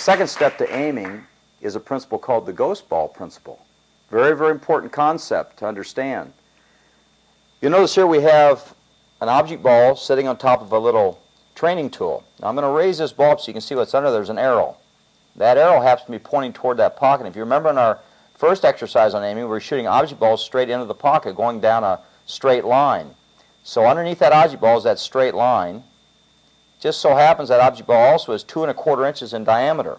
second step to aiming is a principle called the ghost ball principle. Very, very important concept to understand. You'll notice here we have an object ball sitting on top of a little training tool. Now I'm going to raise this ball up so you can see what's under. There's an arrow. That arrow happens to be pointing toward that pocket. If you remember in our first exercise on aiming, we were shooting object balls straight into the pocket, going down a straight line. So underneath that object ball is that straight line. Just so happens that object ball also is 2 1/4 inches in diameter.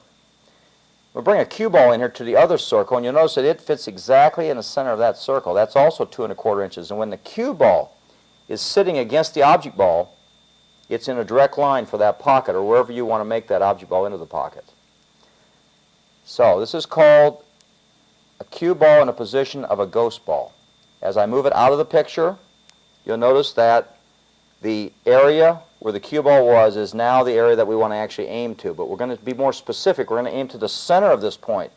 We'll bring a cue ball in here to the other circle, and you'll notice that it fits exactly in the center of that circle. That's also 2 1/4 inches. And when the cue ball is sitting against the object ball, it's in a direct line for that pocket, or wherever you want to make that object ball into the pocket. So this is called a cue ball in a position of a ghost ball. As I move it out of the picture, you'll notice that the area where the cue ball was is now the area that we want to actually aim to. But we're going to be more specific. We're going to aim to the center of this point.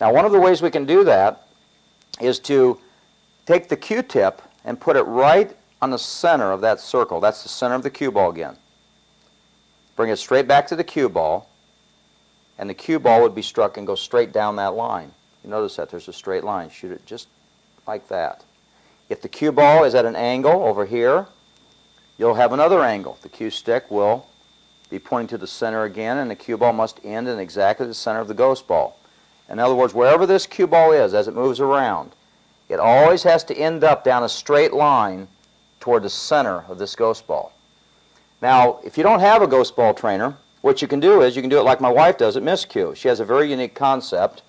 Now, one of the ways we can do that is to take the cue tip and put it right on the center of that circle. That's the center of the cue ball again. Bring it straight back to the cue ball, and the cue ball would be struck and go straight down that line. You notice that there's a straight line. Shoot it just like that. If the cue ball is at an angle over here, you'll have another angle. The cue stick will be pointing to the center again, and the cue ball must end in exactly the center of the ghost ball. In other words, wherever this cue ball is as it moves around, it always has to end up down a straight line toward the center of this ghost ball. Now, if you don't have a ghost ball trainer, what you can do is you can do it like my wife does at Miss Q. She has a very unique concept.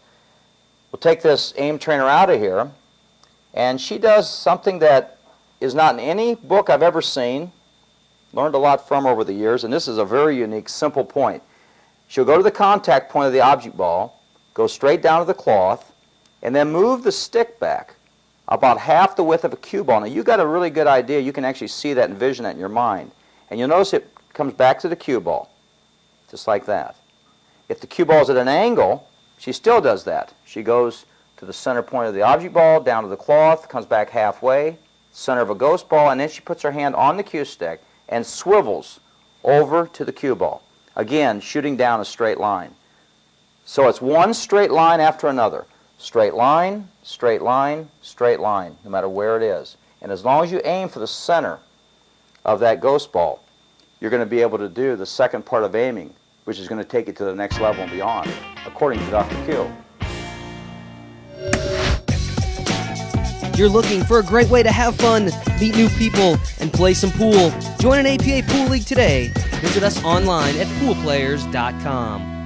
We'll take this aim trainer out of here, and she does something that is not in any book I've ever seen. Learned a lot from her over the years, and this is a very unique, simple point. She'll go to the contact point of the object ball, go straight down to the cloth, and then move the stick back about half the width of a cue ball. Now, you've got a really good idea. You can actually see that and envision that in your mind. And you'll notice it comes back to the cue ball, just like that. If the cue ball is at an angle, she still does that. She goes to the center point of the object ball, down to the cloth, comes back halfway, center of a ghost ball, and then she puts her hand on the cue stick and swivels over to the cue ball. Again, shooting down a straight line. So it's one straight line after another. Straight line, straight line, straight line, no matter where it is. And as long as you aim for the center of that ghost ball, you're going to be able to do the second part of aiming, which is going to take you to the next level and beyond, according to Dr. Q. You're looking for a great way to have fun, meet new people, and play some pool. Join an APA Pool League today. Visit us online at poolplayers.com.